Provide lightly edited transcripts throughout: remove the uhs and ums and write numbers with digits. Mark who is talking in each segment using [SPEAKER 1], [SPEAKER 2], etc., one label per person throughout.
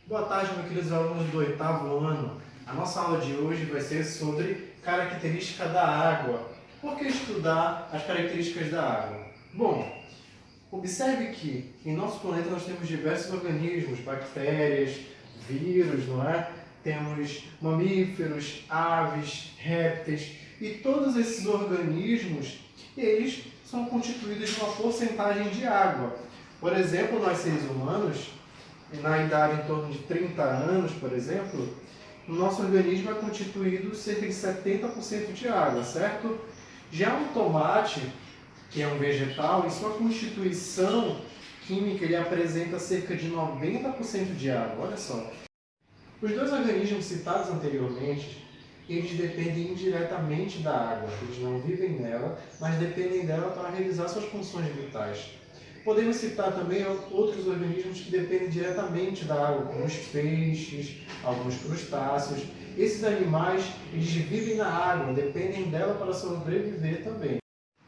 [SPEAKER 1] Boa tarde, meus queridos alunos do 8º ano. A nossa aula de hoje vai ser sobre característica da água. Por que estudar as características da água? Bom, observe que em nosso planeta nós temos diversos organismos, bactérias, vírus, não é? Temos mamíferos, aves, répteis e todos esses organismos, eles são constituídos de uma porcentagem de água. Por exemplo, nós seres humanos, na idade em torno de 30 anos, por exemplo, o nosso organismo é constituído cerca de 70% de água, certo? Já um tomate, que é um vegetal, em sua constituição química ele apresenta cerca de 90% de água, olha só. Os dois organismos citados anteriormente, eles dependem indiretamente da água, eles não vivem nela, mas dependem dela para realizar suas funções vitais. Podemos citar também outros organismos que dependem diretamente da água, como os peixes, alguns crustáceos. Esses animais, eles vivem na água, dependem dela para sobreviver também.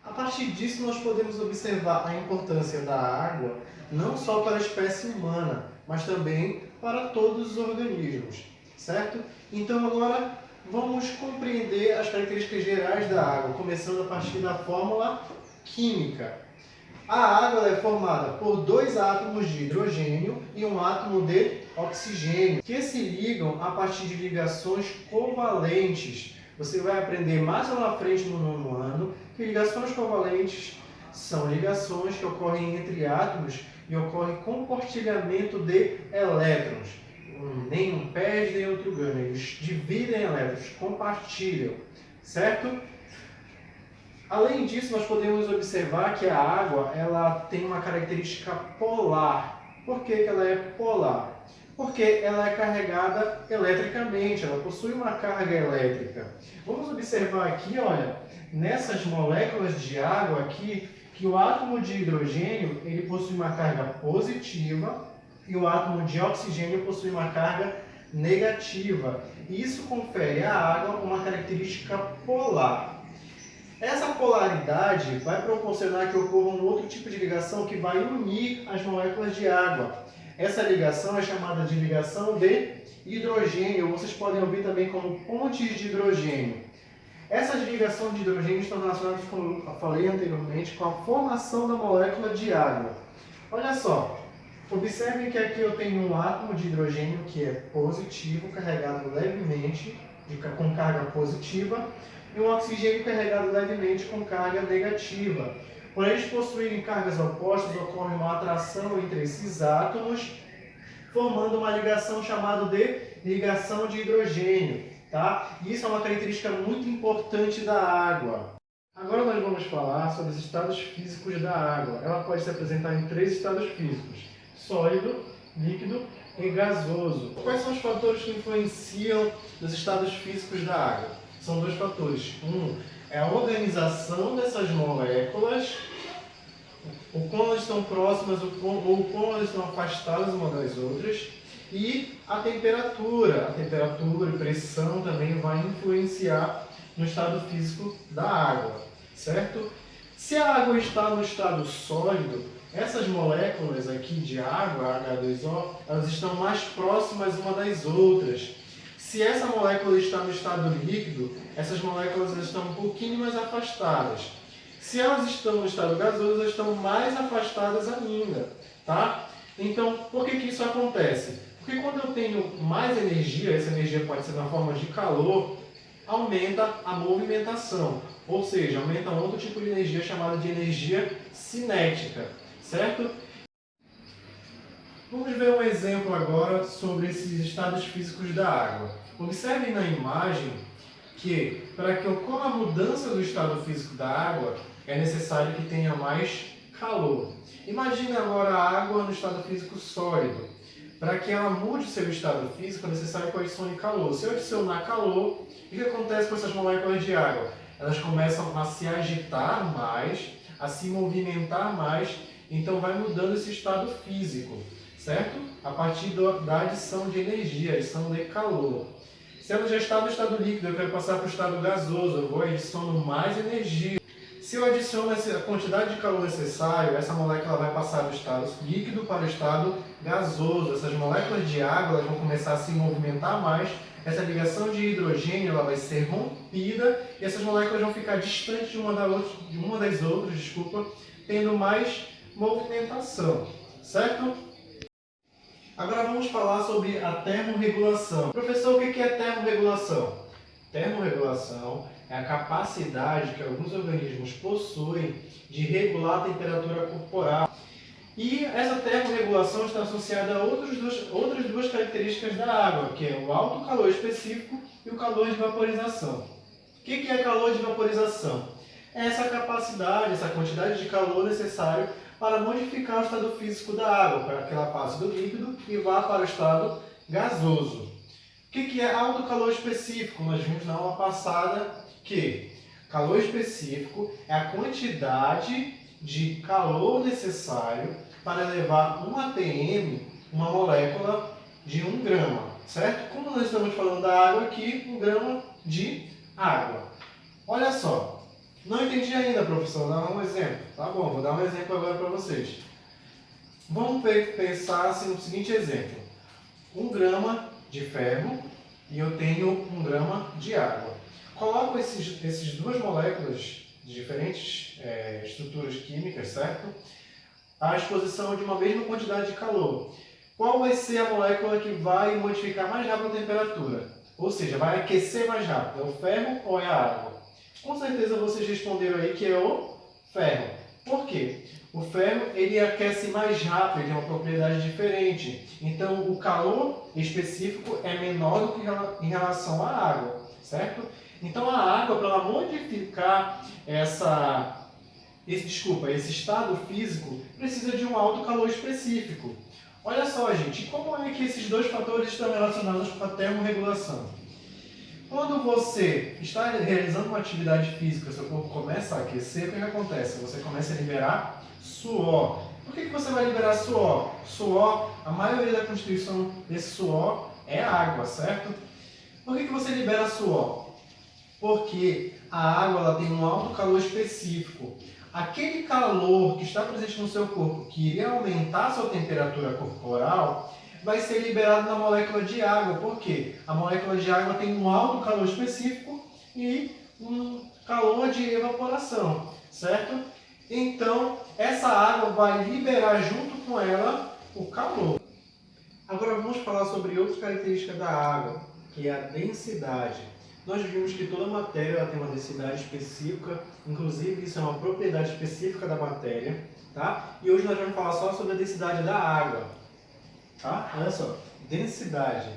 [SPEAKER 1] A partir disso, nós podemos observar a importância da água, não só para a espécie humana, mas também para todos os organismos, certo? Então agora vamos compreender as características gerais da água, começando a partir da fórmula química. A água é formada por dois átomos de hidrogênio e um átomo de oxigênio, que se ligam a partir de ligações covalentes. Você vai aprender mais lá na frente no 9º ano que ligações covalentes são ligações que ocorrem entre átomos e ocorre compartilhamento de elétrons. Nem um perde, nem outro ganha. Eles dividem elétrons, compartilham, certo? Além disso, nós podemos observar que a água ela tem uma característica polar. Por que ela é polar? Porque ela é carregada eletricamente, ela possui uma carga elétrica. Vamos observar aqui, olha, nessas moléculas de água aqui, que o átomo de hidrogênio ele possui uma carga positiva e o átomo de oxigênio possui uma carga negativa. Isso confere à água uma característica polar. Essa polaridade vai proporcionar que ocorra um outro tipo de ligação que vai unir as moléculas de água. Essa ligação é chamada de ligação de hidrogênio, vocês podem ouvir também como pontes de hidrogênio. Essas ligações de hidrogênio estão relacionadas, como eu falei anteriormente, com a formação da molécula de água. Olha só, observem que aqui eu tenho um átomo de hidrogênio que é positivo, carregado levemente, com carga positiva, e um oxigênio carregado levemente com carga negativa. Por eles possuírem cargas opostas, ocorre uma atração entre esses átomos, formando uma ligação chamada de ligação de hidrogênio. Tá? Isso é uma característica muito importante da água. Agora nós vamos falar sobre os estados físicos da água. Ela pode se apresentar em 3 estados físicos: sólido, líquido e gasoso. Quais são os fatores que influenciam nos estados físicos da água? São 2 fatores. Um é a organização dessas moléculas, o quão elas estão próximas ou o quão elas estão afastadas uma das outras, e a temperatura. A temperatura e pressão também vai influenciar no estado físico da água, certo? Se a água está no estado sólido, essas moléculas aqui de água, H2O, elas estão mais próximas uma das outras. Se essa molécula está no estado líquido, essas moléculas estão um pouquinho mais afastadas. Se elas estão no estado gasoso, elas estão mais afastadas ainda, tá? Então, por que isso acontece? Porque quando eu tenho mais energia, essa energia pode ser na forma de calor, aumenta a movimentação, ou seja, aumenta um outro tipo de energia chamada de energia cinética, certo? Vamos ver um exemplo agora sobre esses estados físicos da água. Observem na imagem que, para que ocorra a mudança do estado físico da água, é necessário que tenha mais calor. Imagine agora a água no estado físico sólido. Para que ela mude o seu estado físico, é necessário que eu adicione calor. Se eu adicionar calor, o que acontece com essas moléculas de água? Elas começam a se agitar mais, a se movimentar mais, então vai mudando esse estado físico, certo? A partir da adição de energia, adição de calor. Se ela já está no estado líquido, eu quero passar para o estado gasoso, eu vou adicionando mais energia. Se eu adiciono essa quantidade de calor necessário, essa molécula vai passar do estado líquido para o estado gasoso. Essas moléculas de água elas vão começar a se movimentar mais, essa ligação de hidrogênio ela vai ser rompida e essas moléculas vão ficar distantes de uma das outras, tendo mais movimentação, certo? Agora vamos falar sobre a termorregulação. Professor, o que é termorregulação? Termorregulação é a capacidade que alguns organismos possuem de regular a temperatura corporal. E essa termorregulação está associada a outras duas características da água, que é o alto calor específico e o calor de vaporização. O que é calor de vaporização? É essa capacidade, essa quantidade de calor necessário para modificar o estado físico da água, para que ela passe do líquido e vá para o estado gasoso. O que é alto calor específico? Nós vimos na aula passada que calor específico é a quantidade de calor necessário para elevar 1 atm, uma molécula de 1 grama, certo? Como nós estamos falando da água aqui, 1 grama de água. Olha só, não entendi ainda, professor, dá um exemplo. Tá bom, vou dar um exemplo agora para vocês. Vamos pensar assim, no seguinte exemplo. 1 grama de ferro e eu tenho 1 grama de água. Coloco essas duas moléculas de diferentes estruturas químicas, certo? À exposição de uma mesma quantidade de calor. Qual vai ser a molécula que vai modificar mais rápido a temperatura? Ou seja, vai aquecer mais rápido? É o ferro ou é a água? Com certeza vocês responderam aí que é o ferro. Por quê? O ferro ele aquece mais rápido, ele tem uma propriedade diferente. Então o calor específico é menor do que em relação à água, certo? Então a água, para ela modificar esse estado físico, precisa de um alto calor específico. Olha só, gente, como é que esses dois fatores estão relacionados com a termorregulação? Quando você está realizando uma atividade física, seu corpo começa a aquecer, o que acontece? Você começa a liberar suor. Por que você vai liberar suor? Suor, a maioria da constituição desse suor é água, certo? Por que você libera suor? Porque a água ela tem um alto calor específico. Aquele calor que está presente no seu corpo, que iria aumentar a sua temperatura corporal, vai ser liberado na molécula de água. Por quê? A molécula de água tem um alto calor específico e um calor de evaporação, certo? Então, essa água vai liberar junto com ela o calor. Agora vamos falar sobre outra característica da água, que é a densidade. Nós vimos que toda matéria ela tem uma densidade específica, inclusive isso é uma propriedade específica da matéria, tá? E hoje nós vamos falar só sobre a densidade da água, tá? Olha só, densidade.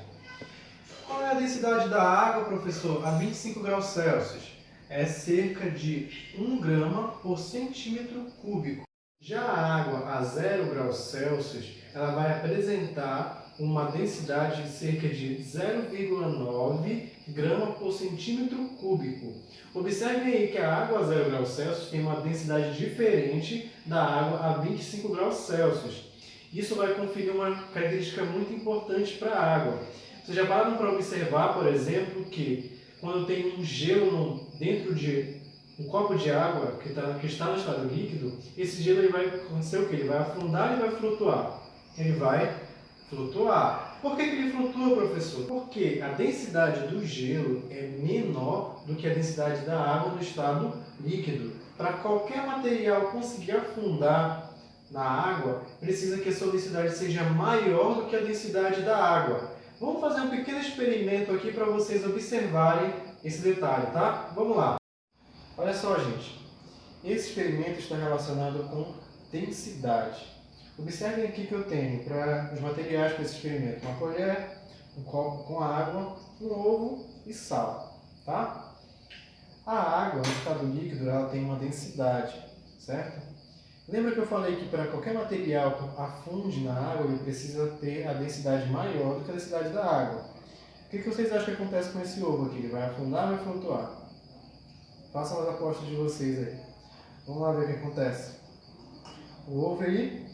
[SPEAKER 1] Qual é a densidade da água, professor? A 25 graus Celsius. É cerca de 1 grama por centímetro cúbico. Já a água a 0 graus Celsius, ela vai apresentar uma densidade de cerca de 0,9 grama por centímetro cúbico. Observe aí que a água a 0 graus Celsius tem uma densidade diferente da água a 25 graus Celsius. Isso vai conferir uma característica muito importante para a água. Vocês já pararam para observar, por exemplo, que quando tem um gelo dentro de um copo de água que está no estado líquido, esse gelo ele vai acontecer o quê? Ele vai afundar e vai flutuar. Ele vai flutuar. Por que ele flutua, professor? Porque a densidade do gelo é menor do que a densidade da água no estado líquido. Para qualquer material conseguir afundar na água, precisa que a sua densidade seja maior do que a densidade da água. Vamos fazer um pequeno experimento aqui para vocês observarem esse detalhe, tá? Vamos lá. Olha só, gente. Esse experimento está relacionado com densidade. Observem aqui que eu tenho para os materiais para esse experimento uma colher, um copo com água, um ovo e sal, tá? A água, no estado líquido, ela tem uma densidade, certo? Lembra que eu falei que para qualquer material que afunde na água, ele precisa ter a densidade maior do que a densidade da água. O que vocês acham que acontece com esse ovo aqui? Ele vai afundar ou vai flutuar? Façam as apostas de vocês aí. Vamos lá ver o que acontece. O ovo ele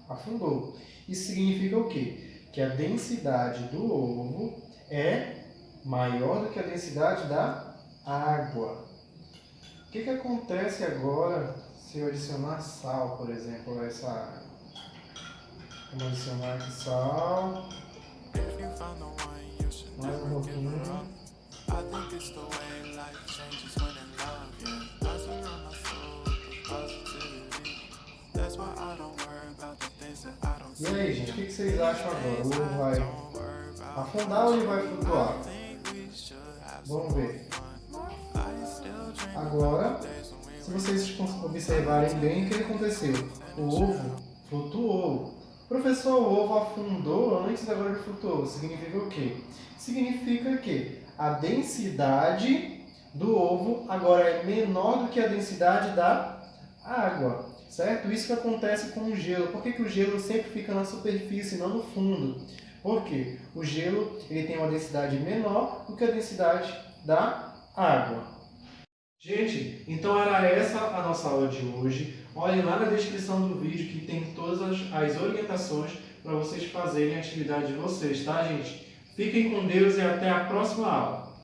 [SPEAKER 1] afundou. Isso significa o quê? Que a densidade do ovo é maior do que a densidade da água. O que acontece agora se eu adicionar sal, por exemplo, a essa água? Vamos adicionar aqui sal. Mais um pouquinho. E aí, gente, o que vocês acham agora? O ovo vai afundar ou ele vai flutuar? Vamos ver. Agora, se vocês observarem bem, o que aconteceu? O ovo flutuou. Professor, o ovo afundou antes, agora ele flutuou. Significa o quê? Significa que a densidade do ovo agora é menor do que a densidade da água, certo? Isso que acontece com o gelo. Por que o gelo sempre fica na superfície, não no fundo? Porque o gelo ele tem uma densidade menor do que a densidade da água. Gente, então era essa a nossa aula de hoje. Olhem lá na descrição do vídeo que tem todas as orientações para vocês fazerem a atividade de vocês, tá, gente? Fiquem com Deus e até a próxima aula.